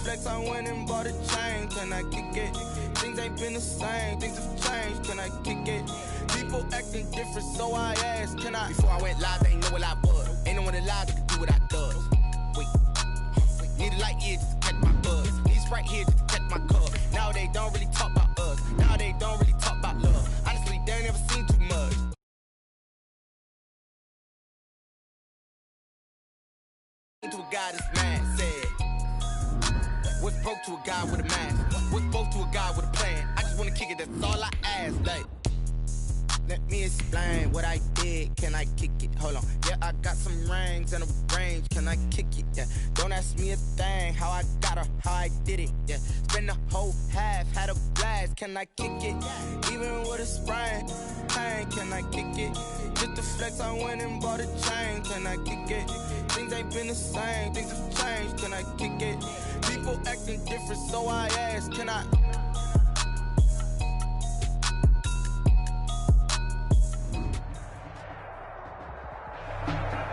flex, I went and bought a chain. Can I kick it? Things ain't been the same, things have changed. Can I kick it? People acting different, so I asked, can I? Before I went live, they ain't know what I was. Ain't no one alive that could do what I does. Wait, need a light here just to catch my buzz. Need Sprite here just to catch my cup. Now they don't really talk about us. Now they don't really talk about love. Honestly, they ain't never seen too much. To a guy that's mad, said, what's broke to a guy with a mask? What's broke to a guy with a plan? I just wanna kick it, that's all I ask. Like, let me explain what I did. Can I kick it? Hold on. Yeah, I got some rings and a range. Can I kick it? Yeah. Don't ask me a thing. How I got her, how I did it. Yeah. Spend the whole half, had a blast. Can I kick it? Even with a sprain. Pain, can I kick it? Just the flex, I went and bought a chain. Can I kick it? Things ain't been the same. Things have changed. Can I kick it? People acting different, so I ask, can I?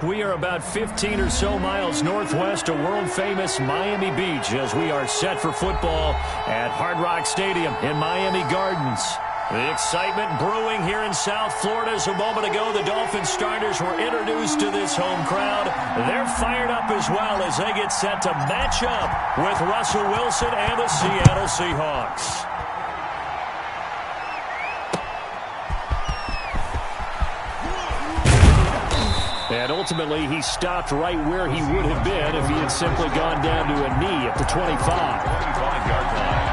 We are about 15 or so miles northwest of world-famous Miami Beach as we are set for football at Hard Rock Stadium in Miami Gardens. The excitement brewing here in South Florida as a moment ago the Dolphins starters were introduced to this home crowd. They're fired up as well as they get set to match up with Russell Wilson and the Seattle Seahawks. And ultimately, he stopped right where he would have been if he had simply gone down to a knee at the 25-yard line.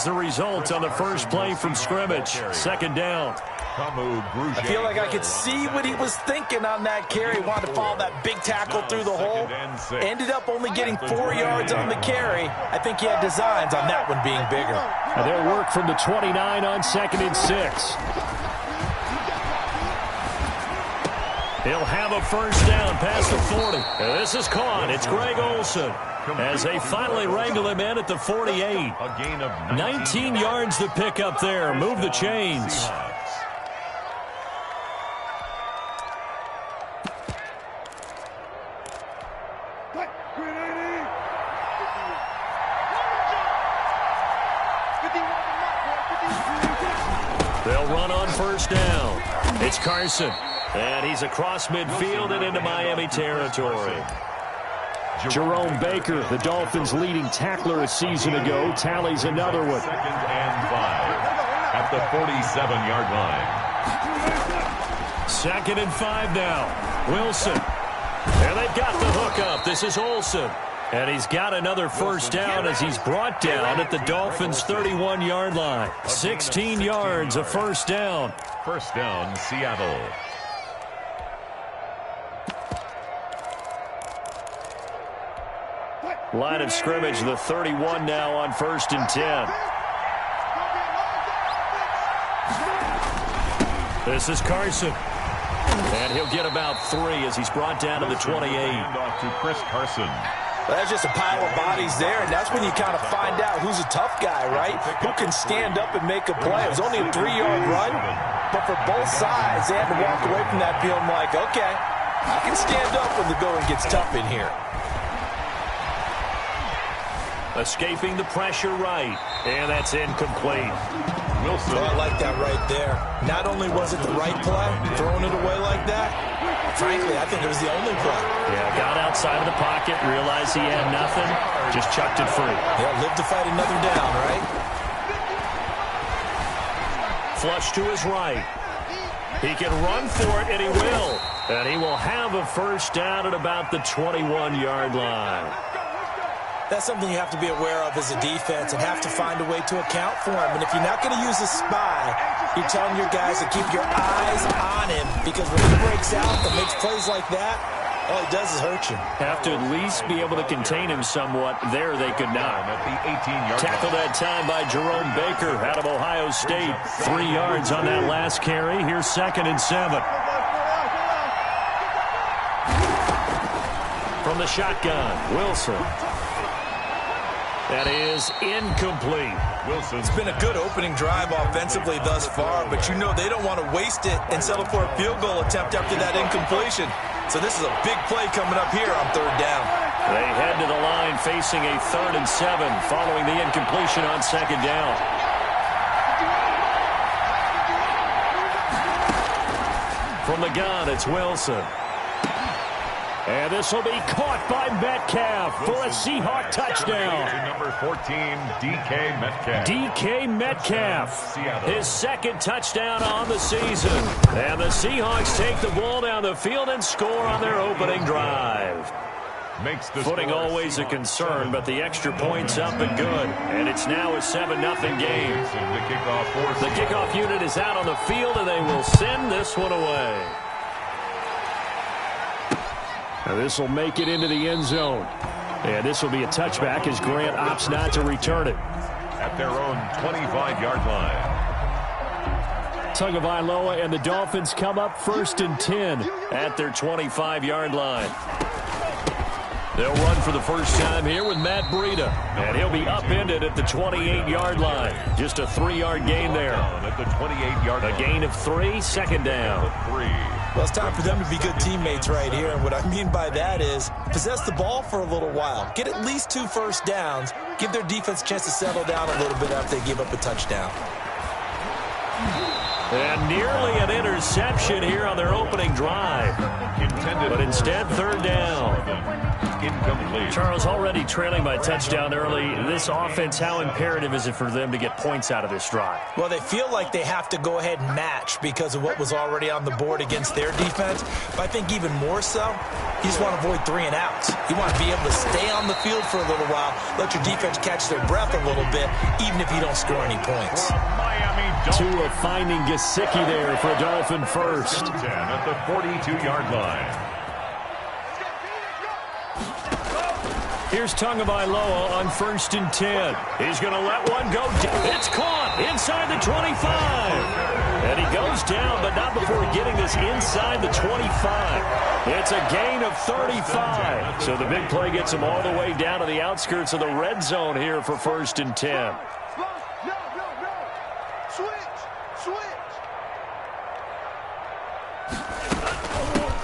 The result on the first play from scrimmage. Second down. I feel like I could see what he was thinking on that carry. Wanted to follow that big tackle through the hole. Ended up only getting 4 yards on the carry. I think he had designs on that one being bigger. And they'll work from the 29 on 2nd and 6. He'll have a first down past the 40. This is caught. It's Greg Olsen as they finally wrangle him in at the 48. 19 yards to pick up there. Move the chains. They'll run on first down. It's Carson. And he's across midfield and into Miami territory. Jerome Baker, the Dolphins' leading tackler a season ago, tallies another one. 2nd and 5 at the 47-yard line. 2nd and 5 now. Wilson. And they've got the hook up. This is Olsen. And he's got another first down as he's brought down at the Dolphins' 31-yard line. 16 yards, a first down. First down, Seattle. Line of scrimmage, the 31 now on 1st and 10. This is Carson. And he'll get about 3 as he's brought down to the 28. Off to Chris Carson. Well, that's just a pile of bodies there, and that's when you kind of find out who's a tough guy, right? Who can stand up and make a play. It was only a 3-yard run, but for both sides, they had to walk away from that feeling like, okay, I can stand up when the going gets tough in here. Escaping the pressure right, and that's incomplete. Wilson. Well, I like that right there. Not only was it the right play, throwing it away like that, frankly, I think it was the only play. Yeah, got outside of the pocket, realized he had nothing, just chucked it free. Yeah, live to fight another down, right? Flush to his right. He can run for it, and he will. And he will have a first down at about the 21-yard line. That's something you have to be aware of as a defense and have to find a way to account for him. And if you're not going to use a spy, you're telling your guys to keep your eyes on him, because when he breaks out and makes plays like that, All he does is hurt you. Have to at least be able to contain him somewhat. There they could not. At the 18-yard Tackled that time by Jerome Baker out of Ohio State. 3 yards on that last carry. Here's 2nd and 7. From the shotgun, Wilson. That is incomplete. It's been a good opening drive offensively thus far, but you know they don't want to waste it and settle for a field goal attempt after that incompletion. So this is a big play coming up here on 3rd down. They head to the line facing a 3rd and 7 following the incompletion on 2nd down. From the gun, it's Wilson. And this will be caught by Metcalf for a Seahawk touchdown. Number 14, DK Metcalf. DK Metcalf, his 2nd touchdown on the season. And the Seahawks take the ball down the field and score on their opening drive. Makes the Footing always a concern, but the extra point's up and good. And it's now a 7-0 game. The kickoff unit is out on the field, and they will send this one away. Now this will make it into the end zone. And this will be a touchback as Grant opts not to return it. At their own 25-yard line. Tagovailoa and the Dolphins come up 1st and 10 at their 25-yard line. They'll run for the first time here with Matt Breida. And he'll be upended at the 28-yard line. Just a 3-yard gain there. At the 28-yard line. A gain of 3, 2nd down. Well, it's time for them to be good teammates right here. And what I mean by that is possess the ball for a little while. Get at least 2 first downs. Give their defense a chance to settle down a little bit after they give up a touchdown. And nearly an interception here on their opening drive. But instead, 3rd down. Incomplete. Charles, already trailing by touchdown early. This offense, how imperative is it for them to get points out of this drive? Well, they feel like they have to go ahead and match because of what was already on the board against their defense. But I think even more so, you just want to avoid 3 and outs. You want to be able to stay on the field for a little while, let your defense catch their breath a little bit, even if you don't score any points. Tua finding Gesicki there for a Dolphin first. 10 at the 42-yard line. Here's Tagovailoa on 1st and 10. He's going to let one go. It's caught inside the 25. And he goes down, but not before getting this inside the 25. It's a gain of 35. So the big play gets him all the way down to the outskirts of the red zone here for 1st and 10.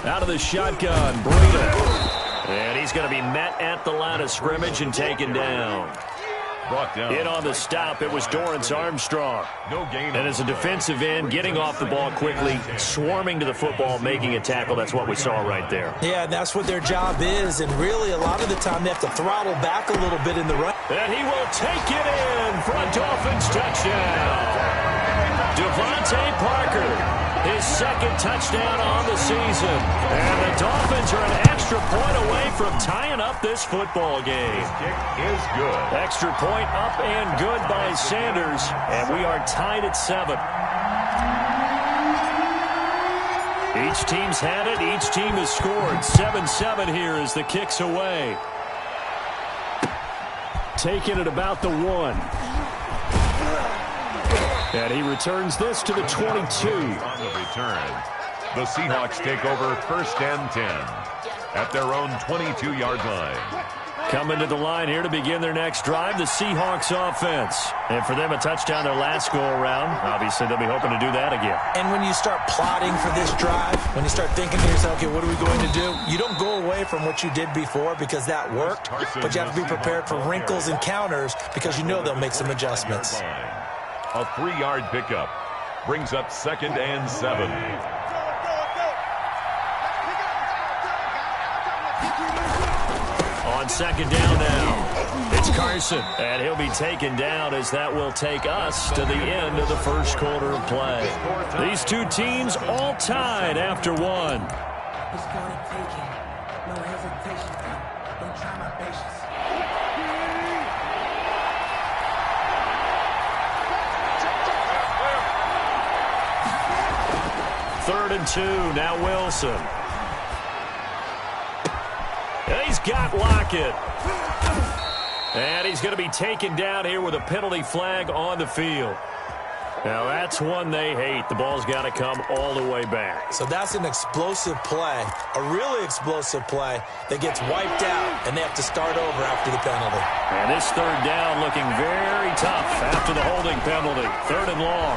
Out of the shotgun, Breida. And he's going to be met at the line of scrimmage and taken down. Brought down. In on the stop, it was Dorrance Armstrong. No gain. And as a defensive end, getting off the ball quickly, swarming to the football, making a tackle. That's what we saw right there. Yeah, and that's what their job is. And really, a lot of the time, they have to throttle back a little bit in the run. And he will take it in for a Dolphins touchdown. Devontae Parker. His 2nd touchdown on the season. And the Dolphins are an extra point away from tying up this football game. This kick is good. Extra point up and good by Sanders. And we are tied at 7. Each team's had it. Each team has scored. 7-7 here as the kick's away. Taking it about the 1. And he returns this to the 22. On the return, the Seahawks take over 1st and 10 at their own 22-yard line. Coming to the line here to begin their next drive, the Seahawks offense. And for them, a touchdown their last go-around. Obviously, they'll be hoping to do that again. And when you start plotting for this drive, when you start thinking to yourself, okay, what are we going to do? You don't go away from what you did before because that worked, but you have to be prepared for wrinkles and counters because you know they'll make some adjustments. A 3-yard pickup brings up 2nd and 7. On 2nd down now, it's Carson, and he'll be taken down as that will take us to the end of the first quarter of play. These two teams all tied after 1. It's gonna take it. No hesitation. Don't try my patience. 3rd and 2, now Wilson. He's got Lockett. And he's going to be taken down here with a penalty flag on the field. Now, that's one they hate. The ball's got to come all the way back. So that's an explosive play, a really explosive play that gets wiped out, and they have to start over after the penalty. And this third down looking very tough after the holding penalty. 3rd and long.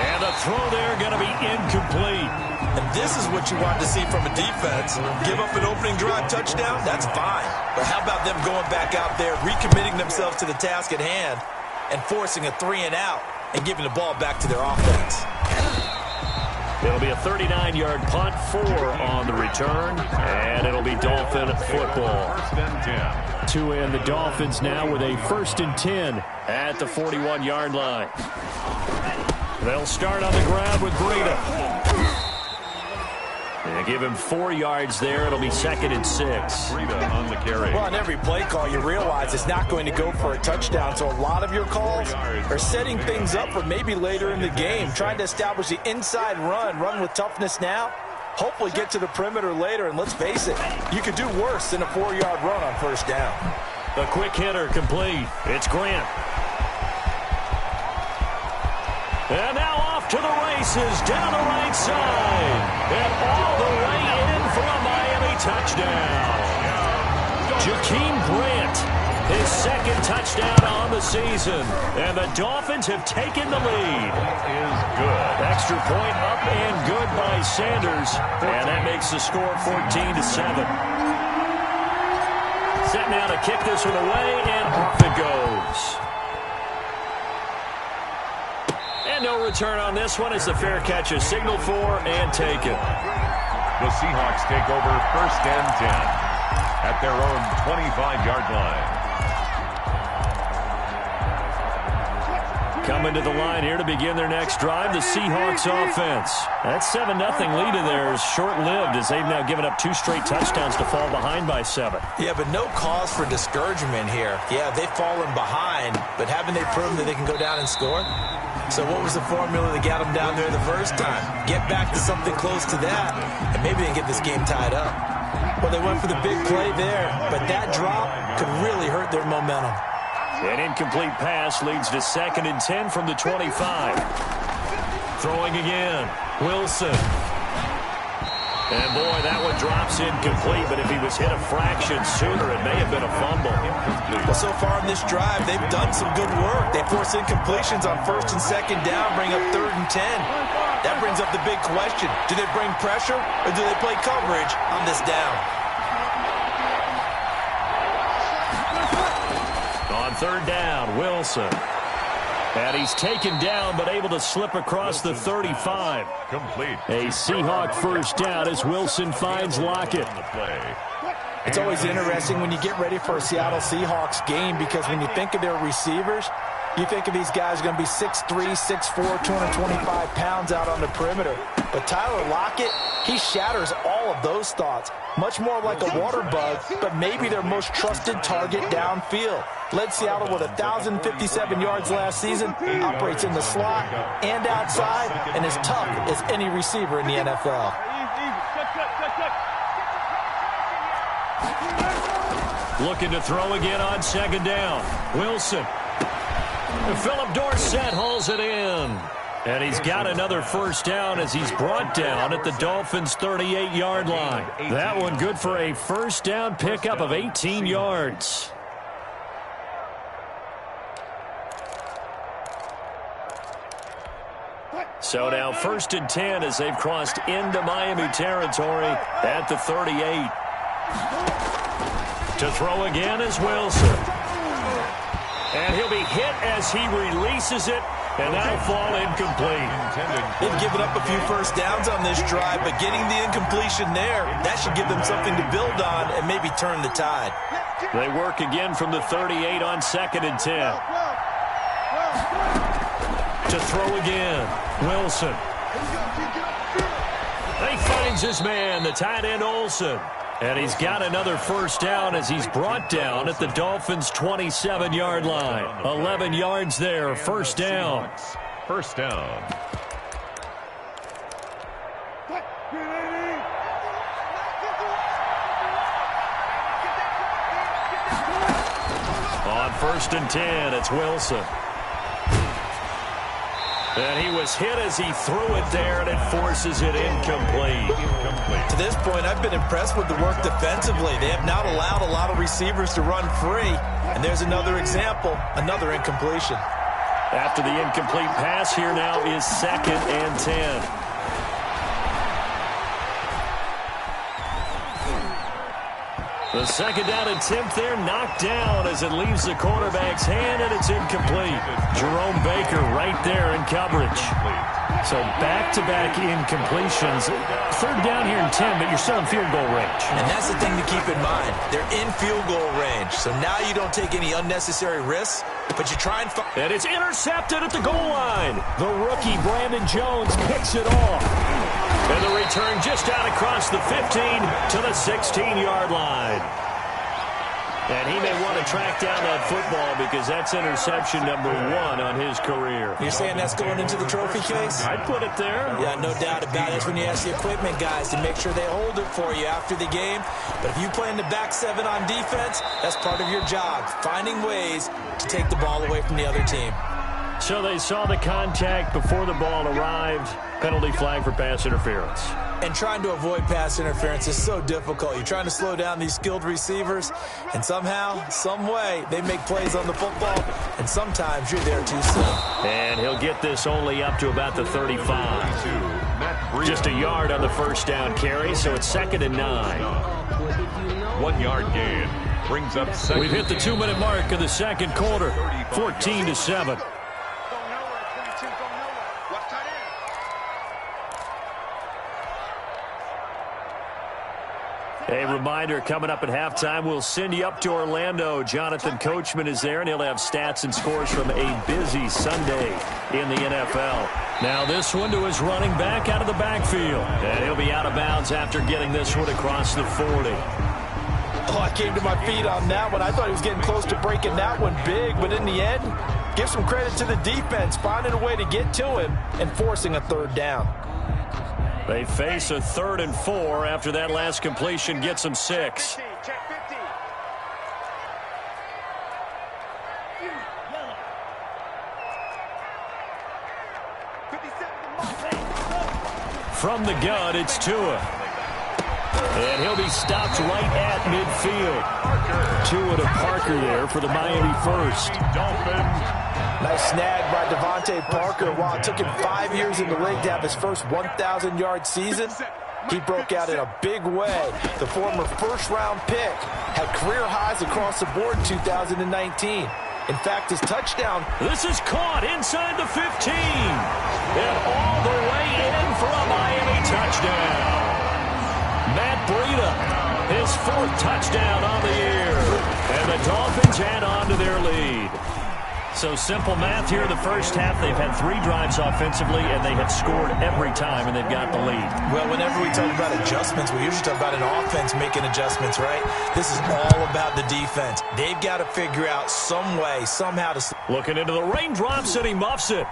And the throw there going to be incomplete. And this is what you want to see from a defense. Give up an opening drive touchdown, that's fine. But how about them going back out there, recommitting themselves to the task at hand, and forcing a 3-and-out and giving the ball back to their offense? It'll be a 39-yard punt, 4 on the return, and it'll be Dolphin football. 1st and 10. To end the Dolphins now with a 1st and 10 at the 41-yard line. They'll start on the ground with Breida. And give him 4 yards there. It'll be 2nd and 6. Breida on the carry. Well, on every play call, you realize it's not going to go for a touchdown. So a lot of your calls are setting things up for maybe later in the game, trying to establish the inside run with toughness now. Hopefully get to the perimeter later. And let's face it, you could do worse than a 4-yard run on 1st down. A quick hitter complete. It's Grant. And now off to the races down the right side. And all the way in for a Miami touchdown. Jakeem Grant, his 2nd touchdown on the season. And the Dolphins have taken the lead. That is good. Extra point up and good by Sanders. And that makes the score 14-7. Set now to kick this one away, and off it goes. And no return on this one as the fair catch is signaled for and taken. The Seahawks take over 1st and 10 at their own 25-yard line. Coming to the line here to begin their next drive, the Seahawks offense. That 7-0 lead of theirs short-lived as they've now given up 2 straight touchdowns to fall behind by 7. Yeah, but no cause for discouragement here. Yeah, they've fallen behind, but haven't they proven that they can go down and score? So what was the formula that got them down there the first time? Get back to something close to that, and maybe they can get this game tied up. Well, they went for the big play there, but that drop could really hurt their momentum. An incomplete pass leads to 2nd and 10 from the 25. Throwing again. Wilson. And, boy, that one drops incomplete, but if he was hit a fraction sooner, it may have been a fumble. Well, so far in this drive, they've done some good work. They force incompletions on 1st and 2nd down, bring up 3rd and 10. That brings up the big question. Do they bring pressure, or do they play coverage on this down? On 3rd down, Wilson. And he's taken down, but able to slip across the 35. Complete. A Seahawk 1st down as Wilson finds Lockett. It's always interesting when you get ready for a Seattle Seahawks game because when you think of their receivers, you think of these guys going to be 6'3", 6'4", 225 pounds out on the perimeter. But Tyler Lockett, he shatters all of those thoughts. Much more like a water bug, but maybe their most trusted target downfield. Led Seattle with 1,057 yards last season, operates in the slot and outside, and is tough as any receiver in the NFL. Looking to throw again on 2nd down. Wilson. Philip Dorsett hauls it in. And he's got another 1st down as he's brought down at the Dolphins' 38-yard line. That one good for a 1st down pickup of 18 yards. So now 1st and 10 as they've crossed into Miami territory at the 38. To throw again is Wilson. And he'll be hit as he releases it, and that'll fall incomplete. They've given up a few 1st downs on this drive, but getting the incompletion there, that should give them something to build on and maybe turn the tide. They work again from the 38 on 2nd and 10. To throw again, Wilson. He finds his man, the tight end Olsen. And he's got another 1st down as he's brought down at the Dolphins' 27-yard line. 11 yards there, 1st down. 1st down. 1st and 10. It's Wilson. And he was hit as he threw it there, and it forces it incomplete. To this point, I've been impressed with the work defensively. They have not allowed a lot of receivers to run free. And there's another example, another incompletion. After the incomplete pass, here now is 2nd and 10. The 2nd down attempt there knocked down as it leaves the quarterback's hand, and it's incomplete. Jerome Baker right there in coverage. So back-to-back incompletions. 3rd down here and 10, but you're still in field goal range. And that's the thing to keep in mind. They're in field goal range. So now you don't take any unnecessary risks, but you try and find. And it's intercepted at the goal line. The rookie, Brandon Jones, picks it off. And the return just out across the 15 to the 16-yard line. And he may want to track down that football because that's interception number 1 on his career. You're saying that's going into the trophy case? I'd put it there. Yeah, no doubt about it. That's when you ask the equipment guys to make sure they hold it for you after the game. But if you play in the back 7 on defense, that's part of your job, finding ways to take the ball away from the other team. So they saw the contact before the ball arrived. Penalty flag for pass interference. And trying to avoid pass interference is so difficult. You're trying to slow down these skilled receivers, and somehow, some way, they make plays on the football, and sometimes you're there too soon. And he'll get this only up to about the 35. Just a yard on the 1st down carry, so it's 2nd and 9. 1 yard gain brings up 2nd. We've hit the 2-minute mark of the 2nd quarter, 14-7. A reminder, coming up at halftime, we'll send you up to Orlando. Jonathan Coachman is there, and he'll have stats and scores from a busy Sunday in the NFL. Now this one to his running back out of the backfield. And he'll be out of bounds after getting this one across the 40. Oh, I came to my feet on that one. I thought he was getting close to breaking that one big, but in the end, give some credit to the defense, finding a way to get to him and forcing a 3rd down. They face a 3rd and 4 after that last completion gets them 6. From the gun, it's Tua. And he'll be stopped right at midfield. Tua to Parker there for the Miami first. Nice snag by Devontae Parker. While it took him 5 years in the league to have his first 1,000-yard season, he broke out in a big way. The former first-round pick had career highs across the board in 2019. In fact, his touchdown. This is caught inside the 15. And all the way in for a Miami touchdown. Matt Breida, his 4th touchdown on the year. And the Dolphins add on to their lead. So simple math here in the first half. They've had 3 drives offensively, and they have scored every time, and they've got the lead. Well, whenever we talk about adjustments, we usually talk about an offense making adjustments, right? This is all about the defense. They've got to figure out some way, somehow to... Looking into the raindrops, and he muffs it.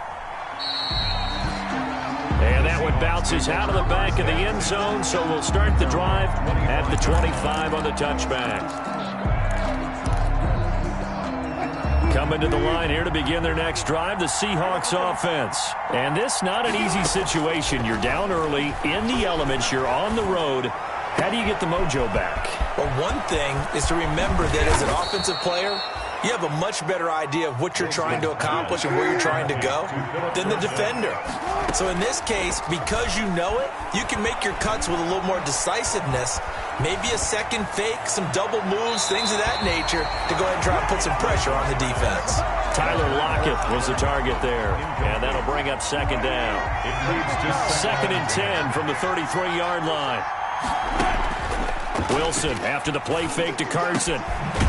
And that one bounces out of the back of the end zone, so we'll start the drive at the 25 on the touchback. Coming to the line here to begin their next drive, the Seahawks offense. And this not an easy situation. You're down early, in the elements, you're on the road. How do you get the mojo back? Well, one thing is to remember that as an offensive player, you have a much better idea of what you're trying to accomplish and where you're trying to go than the defender. So in this case, because you know it, you can make your cuts with a little more decisiveness, maybe a second fake, some double moves, things of that nature, to go ahead and try and put some pressure on the defense. Tyler Lockett was the target there, and that'll bring up 2nd down. 2nd and 10 from the 33-yard line. Wilson after the play fake to Carson.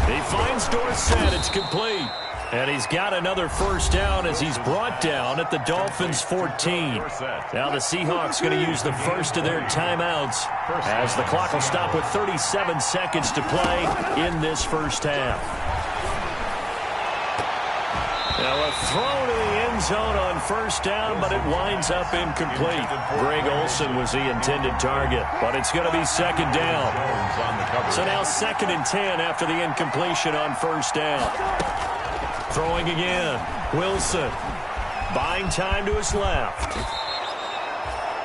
He finds Dorsett. It's complete. And he's got another 1st down as he's brought down at the Dolphins' 14. Now the Seahawks going to use the first of their timeouts as the clock will stop with 37 seconds to play in this first half. Now a throw to the end zone on 1st down, but it winds up incomplete. Greg Olsen was the intended target, but it's going to be 2nd down. So now 2nd and 10 after the incompletion on 1st down. Throwing again. Wilson buying time to his left.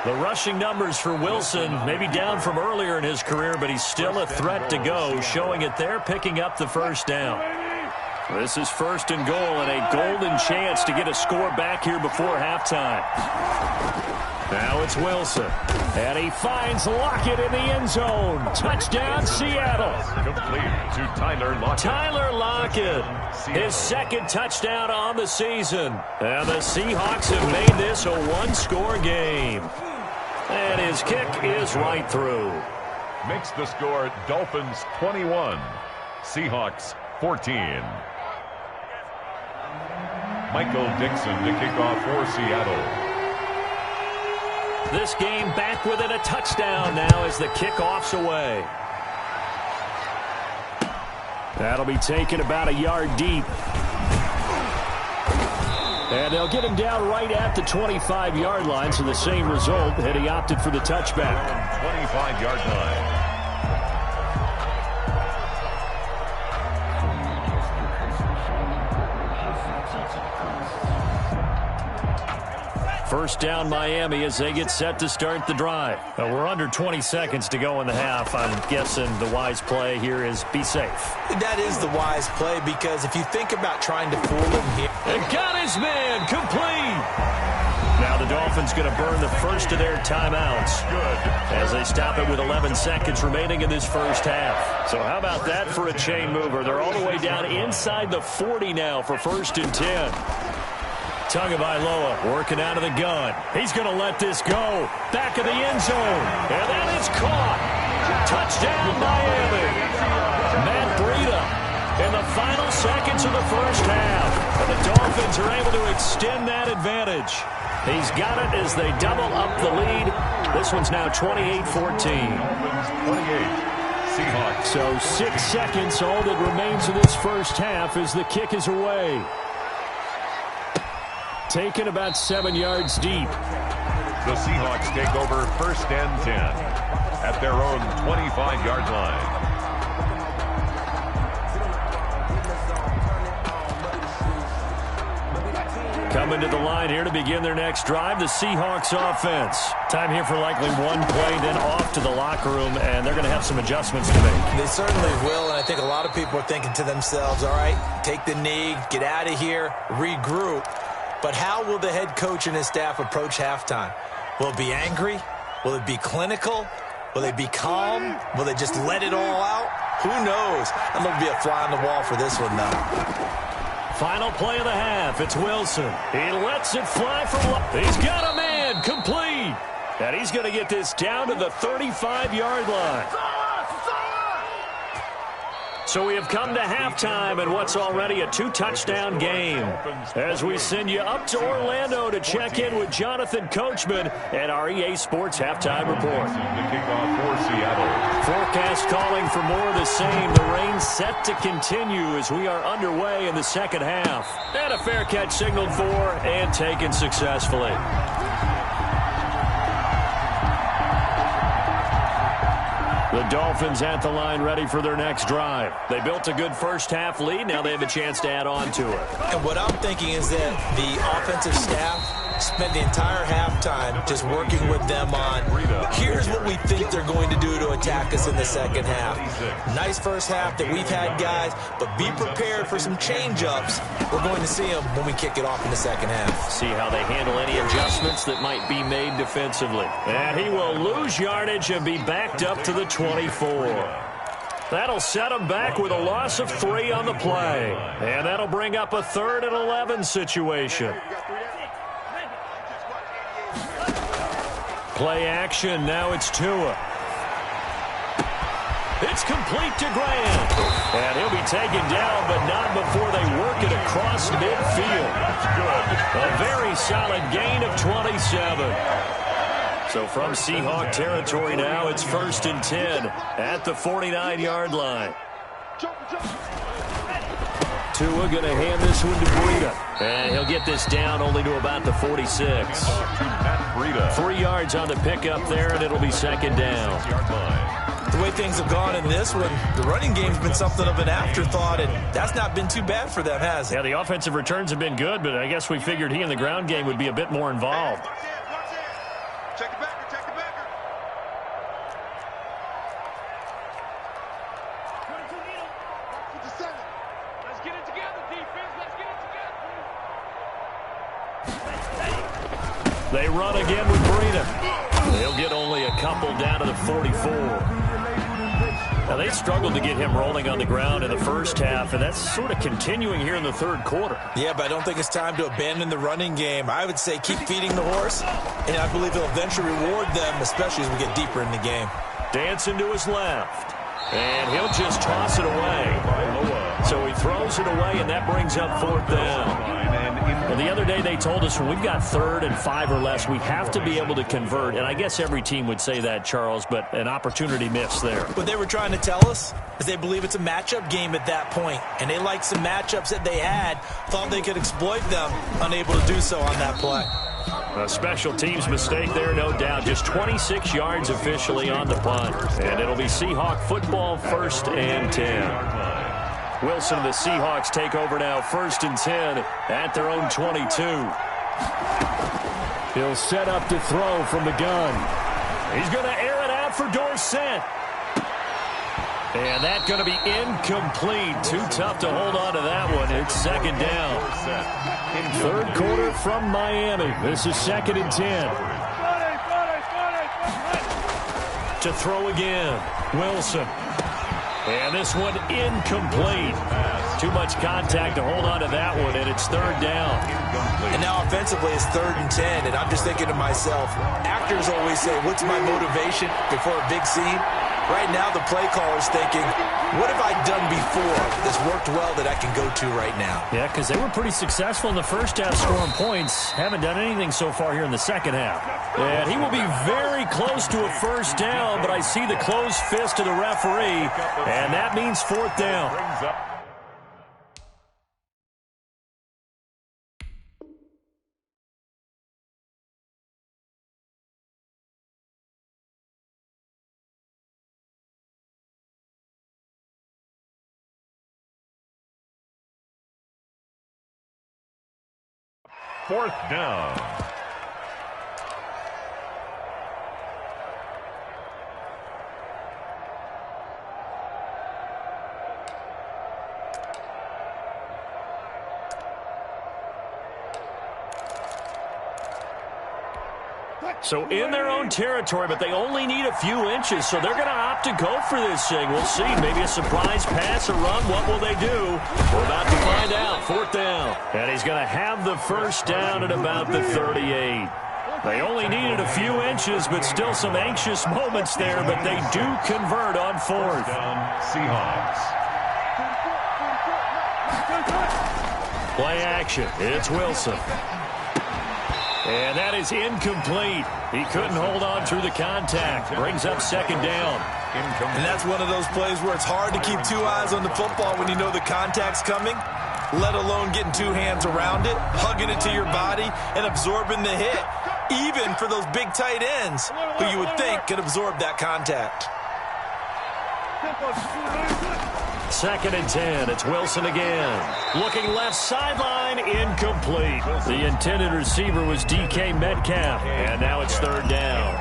The rushing numbers for Wilson may be down from earlier in his career, but he's still a threat to go, showing it there, picking up the first down. This is 1st and goal and a golden chance to get a score back here before halftime. Now it's Wilson, and he finds Lockett in the end zone. Touchdown, Seattle. Complete to Tyler Lockett. Tyler Lockett, his 2nd touchdown on the season. And the Seahawks have made this a one-score game. And his kick is right through. Makes the score Dolphins 21, Seahawks 14. Michael Dixon to kick off for Seattle. This game back within a touchdown now as the kickoff's away. That'll be taken about a yard deep. And they'll get him down right at the 25-yard line, so the same result had he opted for the touchback. 25-yard line. First down Miami as they get set to start the drive. We're under 20 seconds to go in the half. I'm guessing the wise play here is be safe. That is the wise play, because if you think about trying to fool him here. And got his man complete. Now the Dolphins going to burn the first of their timeouts. Good. As they stop it with 11 seconds remaining in this first half. So how about that for a chain mover? They're all the way down inside the 40 now for 1st and 10. Tagovailoa working out of the gun. He's going to let this go. Back of the end zone. And that is caught. Touchdown, Miami. Matt Breida in the final seconds of the first half. And the Dolphins are able to extend that advantage. He's got it as they double up the lead. This one's now 28-14. Dolphins 28, Seahawks. So 6 seconds, all that remains of this first half as the kick is away. Taken about 7 yards deep. The Seahawks take over 1st and 10 at their own 25-yard line. Coming to the line here to begin their next drive, the Seahawks offense. Time here for likely one play, then off to the locker room, and they're going to have some adjustments to make. They certainly will, and I think a lot of people are thinking to themselves, all right, take the knee, get out of here, regroup. But how will the head coach and his staff approach halftime? Will it be angry? Will it be clinical? Will they be calm? Will they just let it all out? Who knows? I'm going to be a fly on the wall for this one, though. Final play of the half. It's Wilson. He lets it fly from... He's got a man complete. And he's going to get this down to the 35-yard line. So we have come to halftime in what's already a 2-touchdown game. As we send you up to Orlando to check in with Jonathan Coachman at our EA Sports Halftime Report. The kickoff for Seattle. Forecast calling for more of the same. The rain set to continue as we are underway in the second half. And a fair catch signaled for and taken successfully. The Dolphins at the line ready for their next drive. They built a good first half lead. Now they have a chance to add on to it. And what I'm thinking is that the offensive staff spent the entire halftime just working with them on, here's what we think they're going to do to attack us in the second half. Nice first half that we've had, guys, but be prepared for some change-ups. We're going to see them when we kick it off in the second half. See how they handle any adjustments that might be made defensively. And he will lose yardage and be backed up to the 24. That'll set him back with a loss of 3 on the play. And that'll bring up a 3rd and 11 situation. Play action, now it's Tua. It's complete to Grant. And he'll be taken down, but not before they work it across midfield. A very solid gain of 27. So from Seahawk territory now, it's 1st and 10 at the 49-yard line. Tua going to hand this one to Breida. And he'll get this down only to about the 46. 3 yards on the pickup there, and it'll be 2nd down. the way things have gone in this one, the running game's been something of an afterthought, and that's not been too bad for them, has it? Yeah, the offensive returns have been good, but I guess we figured he in the ground game would be a bit more involved. Check the backer. Let's get it together, defense. Let's get it together. They run again with Breida. They'll get only a couple down to the 44. Now, they struggled to get him rolling on the ground in the first half, and that's sort of continuing here in the third quarter. Yeah, but I don't think it's time to abandon the running game. I would say keep feeding the horse, and I believe he'll eventually reward them, especially as we get deeper in the game. Dancing to his left, and he'll just toss it away. So he throws it away, and that brings up fourth down. Well, the other day they told us when we've got 3rd and 5 or less, we have to be able to convert. And I guess every team would say that, Charles, but an opportunity missed there. What they were trying to tell us is they believe it's a matchup game at that point, and they liked some matchups that they had, thought they could exploit them, unable to do so on that play. A special teams mistake there, no doubt. Just 26 yards officially on the punt. And it'll be Seahawk football, 1st and 10. Wilson and the Seahawks take over now, 1st and 10 at their own 22. He'll set up to throw from the gun. He's going to air it out for Dorsett. And that's going to be incomplete. Too tough to hold on to that one. It's 2nd down. 3rd quarter from Miami. This is 2nd and 10. To throw again, Wilson. And this one incomplete. Too much contact to hold on to that one, and it's 3rd down. And now offensively it's 3rd and 10, and I'm just thinking to myself, actors always say, what's my motivation before a big scene? Right now the play caller's thinking, what have I done before that's worked well that I can go to right now? Yeah, because they were pretty successful in the first half scoring points. Haven't done anything so far here in the second half. And he will be very close to a 1st down, but I see the closed fist of the referee, and that means 4th down. Fourth down. So in their own territory, but they only need a few inches, so they're going to opt to go for this thing. We'll see. Maybe a surprise pass or run. What will they do? We're about to find out. 4th down. And he's going to have the 1st down at about the 38. They only needed a few inches, but still some anxious moments there, but they do convert on 4th. Seahawks. Play action. It's Wilson. And that is incomplete. He couldn't hold on through the contact. Brings up 2nd down. And that's one of those plays where it's hard to keep 2 eyes on the football when you know the contact's coming, let alone getting 2 hands around it, hugging it to your body, and absorbing the hit, even for those big tight ends who you would think could absorb that contact. 2nd and 10. It's Wilson again. Looking left sideline, incomplete. The intended receiver was DK Metcalf, and now it's 3rd down.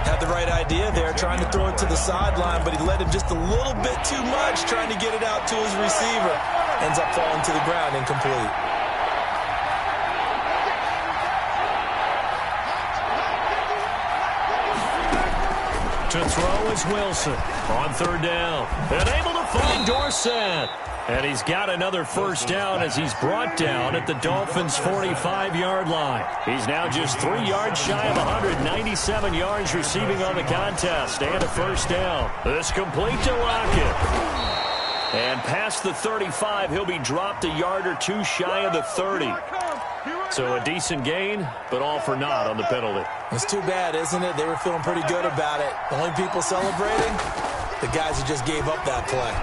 Had the right idea there, trying to throw it to the sideline, but he let him just a little bit too much, trying to get it out to his receiver. Ends up falling to the ground, incomplete. To throw is Wilson on 3rd down. And able to find Dorsett. And he's got another 1st down as he's brought down at the Dolphins' 45-yard line. He's now just 3 yards shy of 197 yards receiving on the contest. And a 1st down. This complete to Lockett. And past the 35, he'll be dropped a yard or 2 shy of the 30. So a decent gain, but all for naught on the penalty. It's too bad, isn't it? They were feeling pretty good about it. The only people celebrating, the guys who just gave up that play.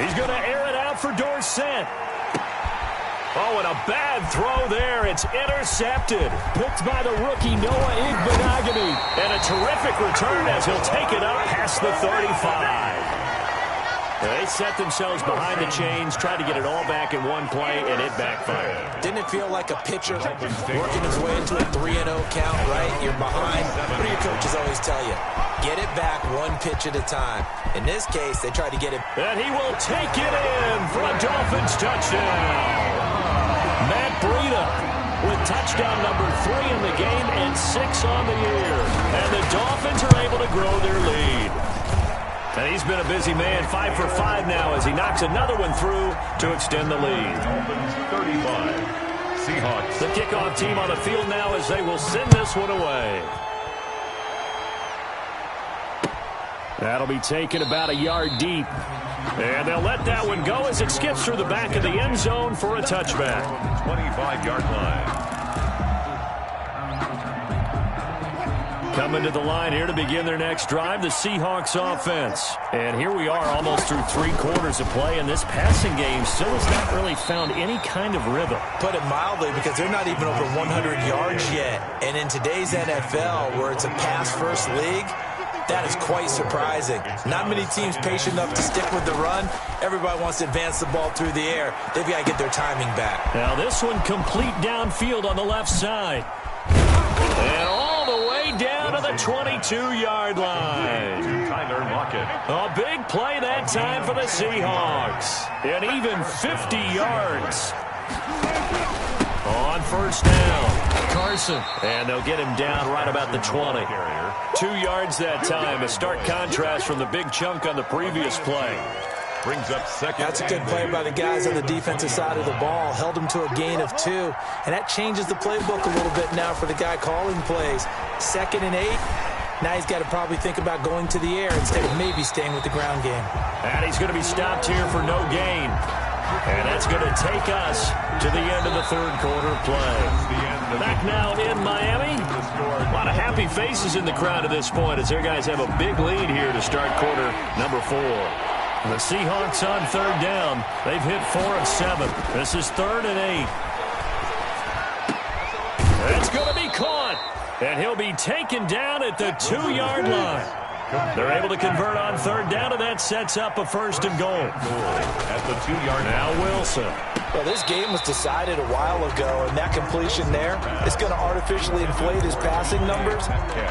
He's going to air it out for Dorsett. Oh, and a bad throw there. It's intercepted. Picked by the rookie Noah Igbenogany. And a terrific return as he'll take it up past the 35. They set themselves behind the chains, tried to get it all back in one play, and it backfired. Didn't it feel like a pitcher working his way into a 3-0 count, right? You're behind. What do your coaches always tell you? Get it back one pitch at a time. In this case, they tried to get it. And he will take it in for a Dolphins touchdown. Matt Breida with touchdown number 3 in the game and 6 on the year. And the Dolphins are able to grow their lead. And he's been a busy man, 5 for 5 now as he knocks another one through to extend the lead. Dolphins 35. Seahawks. The kickoff team on the field now as they will send this one away. That'll be taken about a yard deep. And they'll let that one go as it skips through the back of the end zone for a touchback. 25-yard line. Coming to the line here to begin their next drive, the Seahawks offense. And here we are almost through 3 quarters of play, and this passing game still has not really found any kind of rhythm. Put it mildly, because they're not even over 100 yards yet. And in today's NFL, where it's a pass-first league, that is quite surprising. Not many teams patient enough to stick with the run. Everybody wants to advance the ball through the air. They've got to get their timing back. Now this one complete downfield on the left side. And all the way down to the 22-yard line. Tyler Lockett. A big play that time for the Seahawks. And even 50 yards. On first down. Carson. And they'll get him down right about the 20. 2 yards that time. A stark contrast from the big chunk on the previous play. Brings up second. That's a good play by the guys on the defensive side of the ball. Held him to a gain of 2. And that changes the playbook a little bit now for the guy calling plays. 2nd and 8. Now he's got to probably think about going to the air instead of maybe staying with the ground game. And he's going to be stopped here for no gain. And that's going to take us to the end of the third quarter play. Back now in Miami. A lot of happy faces in the crowd at this point as their guys have a big lead here to start quarter number 4. The Seahawks on third down. They've hit 4 of 7. This is 3rd and 8. It's going to be caught. And he'll be taken down at the 2-yard line. They're able to convert on third down, and that sets up a 1st and goal. At the 2-yard line. Now Wilson. Well, this game was decided a while ago, and that completion there is going to artificially inflate his passing numbers.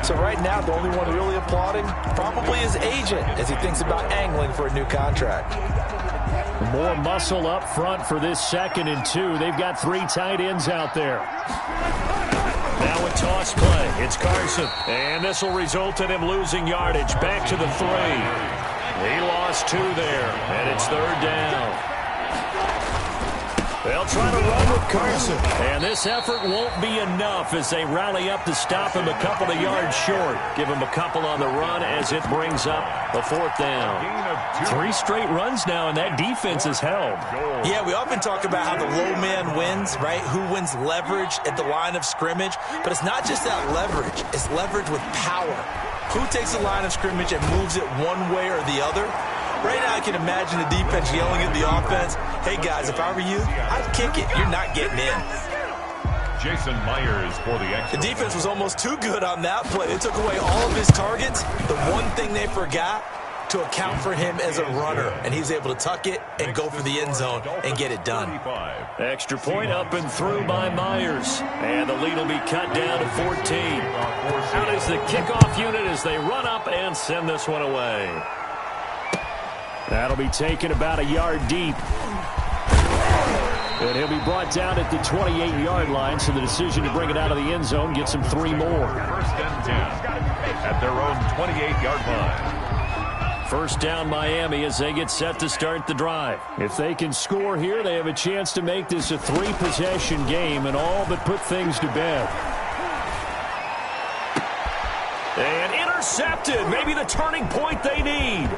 So right now, the only one really applauding probably his agent as he thinks about angling for a new contract. More muscle up front for this 2nd and 2. They've got 3 tight ends out there. Now a toss play. It's Carson. And this will result in him losing yardage. Back to the 3. He lost 2 there. And it's 3rd down. They'll try to run with Carson. And this effort won't be enough as they rally up to stop him a couple of yards short. Give him a couple on the run as it brings up a 4th down. 3 straight runs now, and that defense is held. Yeah, we often talk about how the low man wins, right? Who wins leverage at the line of scrimmage. But it's not just that leverage. It's leverage with power. Who takes the line of scrimmage and moves it one way or the other? Right now, I can imagine the defense yelling at the offense, hey, guys, if I were you, I'd kick it. You're not getting in. Jason Myers for the extra. The defense was almost too good on that play. They took away all of his targets. The one thing they forgot, to account for him as a runner. And he's able to tuck it and go for the end zone and get it done. Extra point up and through by Myers. And the lead will be cut down to 14. Out is the kickoff unit as they run up and send this one away. That'll be taken about a yard deep. And he'll be brought down at the 28-yard line, so the decision to bring it out of the end zone gets him 3 more. 1st and 10 at their own 28-yard line. 1st down Miami as they get set to start the drive. If they can score here, they have a chance to make this a 3-possession game and all but put things to bed. And intercepted. Maybe the turning point they need.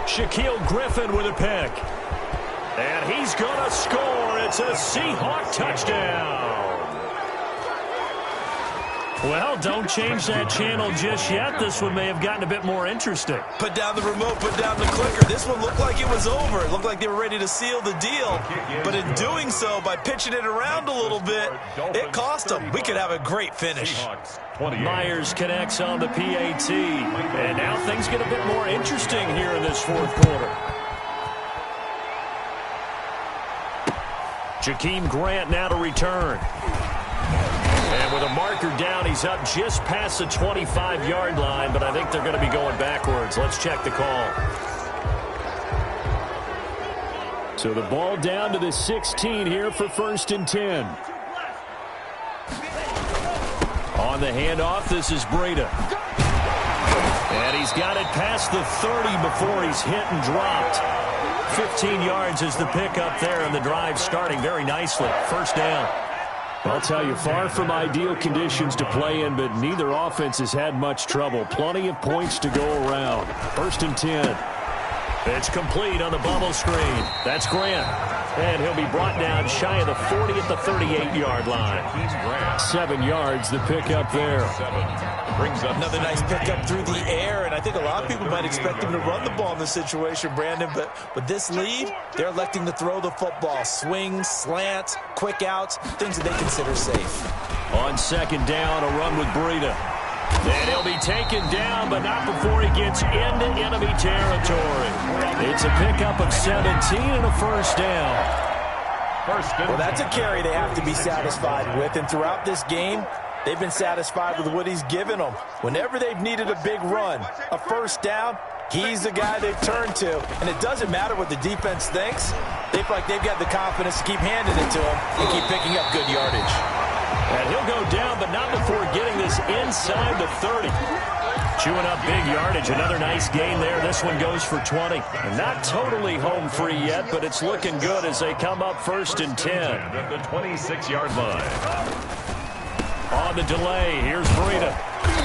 Shaquille Griffin with a pick. And he's going to score. It's a Seahawk touchdown. Well, don't change that channel just yet. This one may have gotten a bit more interesting. Put down the remote, put down the clicker. This one looked like it was over. It looked like they were ready to seal the deal. But in doing so, by pitching it around a little bit, it cost them. We could have a great finish. Myers connects on the PAT. And now things get a bit more interesting here in this fourth quarter. Jakeem Grant now to return. And with a marker down, he's up just past the 25-yard line, but I think they're going to be going backwards. Let's check the call. So the ball down to the 16 here for 1st and 10. On the handoff, this is Breida. And he's got it past the 30 before he's hit and dropped. 15 yards is the pickup there, and the drive starting very nicely. 1st down. I'll tell you, far from ideal conditions to play in, but neither offense has had much trouble. Plenty of points to go around. 1st and 10. It's complete on the bubble screen. That's Grant. And he'll be brought down shy of the 40 at the 38-yard line. 7 yards, the pickup there. Brings up another nice pickup through the air, and I think a lot of people might expect him to run the ball in this situation, Brandon, but with this lead, they're electing to throw the football. Swings, slants, quick outs, things that they consider safe. On 2nd down, a run with Breida. And he'll be taken down, but not before he gets into enemy territory. It's a pickup of 17 and a 1st down. Well, that's a carry they have to be satisfied with, and throughout this game, they've been satisfied with what he's given them. Whenever they've needed a big run, a 1st down, he's the guy they've turned to. And it doesn't matter what the defense thinks. They feel like they've got the confidence to keep handing it to him and keep picking up good yardage. And he'll go down, but not before getting this inside the 30. Chewing up big yardage. Another nice gain there. This one goes for 20. And not totally home free yet, but it's looking good as they come up 1st and 10. At the 26-yard line. On the delay, here's Breida.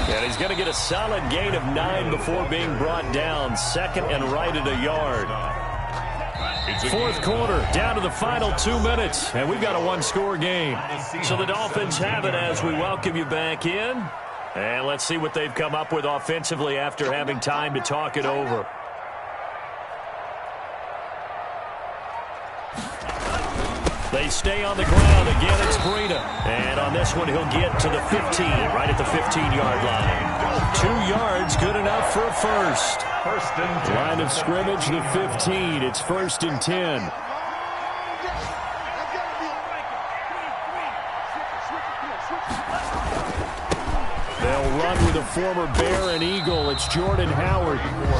And he's going to get a solid gain of 9 before being brought down. 2nd and right at a yard. 4th quarter, down to the final 2 minutes, and we've got a one-score game. So the Dolphins have it as we welcome you back in. And let's see what they've come up with offensively after having time to talk it over. They stay on the ground. Again, it's Breida. And on this one, he'll get to the 15, right at the 15-yard line. 2 yards, good enough for a 1st. 1st and 10. Line of scrimmage, the 15. It's 1st and 10. They'll run with a former Bear and Eagle. It's Jordan Howard.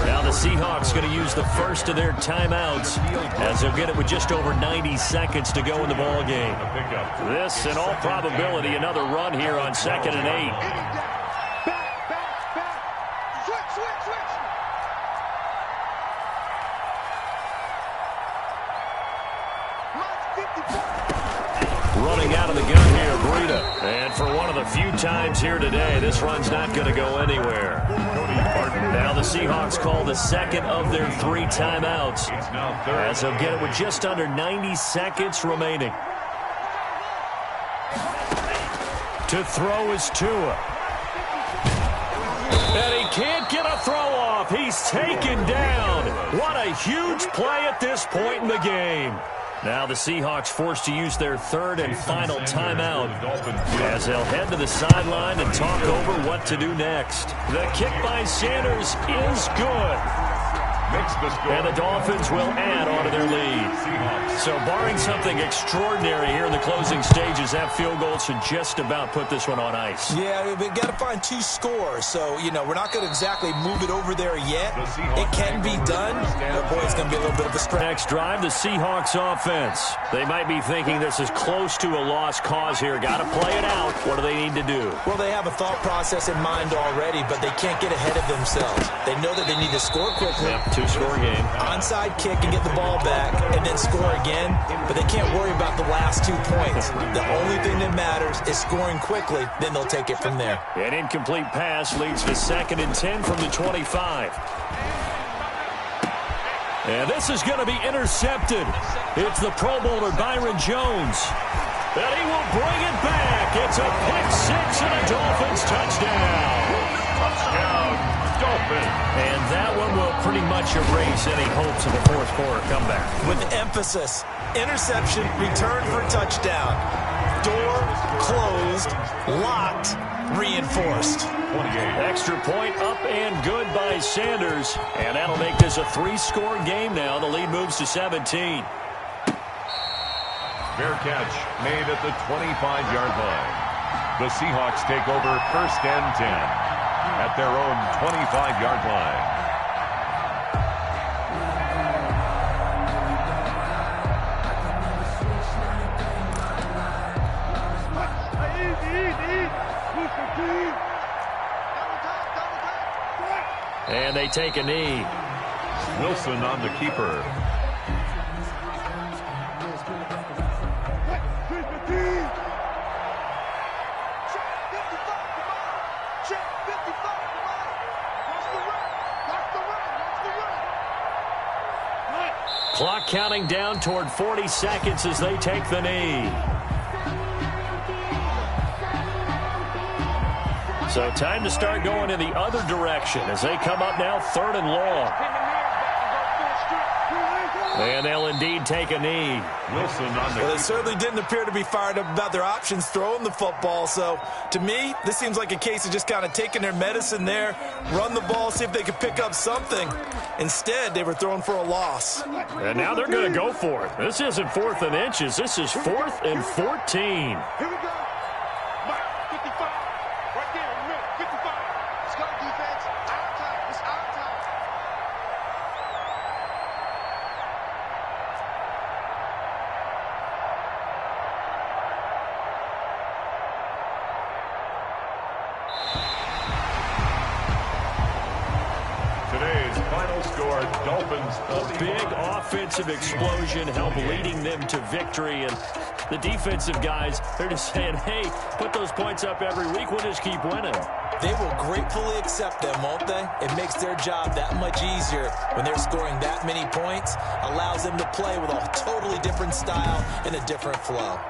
Now the Seahawks going to use the first of their timeouts as they'll get it with just over 90 seconds to go in the ball game. This, in all probability, another run here on 2nd and 8. Running out of the gun here, Breida. And for one of the few times here today, this run's not going to go anywhere. Now the Seahawks call the 2nd of their 3 timeouts as they'll get it with just under 90 seconds remaining. To throw is Tua. And he can't get a throw off. He's taken down. What a huge play at this point in the game. Now the Seahawks forced to use their 3rd and final timeout as they'll head to the sideline and talk over what to do next. The kick by Sanders is good. And the Dolphins will add on to their lead. So barring something extraordinary here in the closing stages, that field goal should just about put this one on ice. Yeah, we've got to find 2 scores. So, you know, we're not going to exactly move it over there yet. It can be done. But, boy, it's going to be a little bit of a stretch. Next drive, the Seahawks offense. They might be thinking this is close to a lost cause here. Got to play it out. What do they need to do? Well, they have a thought process in mind already, but they can't get ahead of themselves. They know that they need to score quickly. Yep, 2-score game. Onside kick and get the ball back and then score again, but they can't worry about the last 2 points. The only thing that matters is scoring quickly, then they'll take it from there. An incomplete pass leads to 2nd and 10 from the 25. And this is going to be intercepted. It's the Pro Bowler Byron Jones. And he will bring it back. It's a pick 6 and a Dolphins touchdown. Touchdown, Dolphins. And that one will pretty much erase any hopes of a fourth quarter comeback. With emphasis, interception, return for touchdown. Door closed, locked, reinforced. 28. Extra point up and good by Sanders. And that'll make this a 3-score game now. The lead moves to 17. Fair catch made at the 25-yard line. The Seahawks take over 1st and 10 at their own 25-yard line. And they take a knee. Wilson on the keeper. Clock counting down toward 40 seconds as they take the knee. So time to start going in the other direction as they come up now 3rd and long. And they'll indeed take a knee. Wilson on the Well, they certainly didn't appear to be fired up about their options throwing the football. So, to me, this seems like a case of just kind of taking their medicine there, run the ball, see if they could pick up something. Instead, they were throwing for a loss. And now they're going to go for it. This isn't 4th and inches. This is 4th and 14. Here we go. Mike, 55. Right there in the middle. 55. Let's go, defense. Our time. It's our time. Today's final score, Dolphins. A big offensive explosion helped leading them to victory. And the defensive guys, they're just saying, hey, put those points up every week. We'll just keep winning. They will gratefully accept them, won't they? It makes their job that much easier when they're scoring that many points. Allows them to play with a totally different style and a different flow.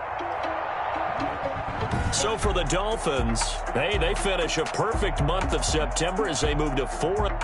So for the Dolphins, hey, they finish a perfect month of September as they move to 4.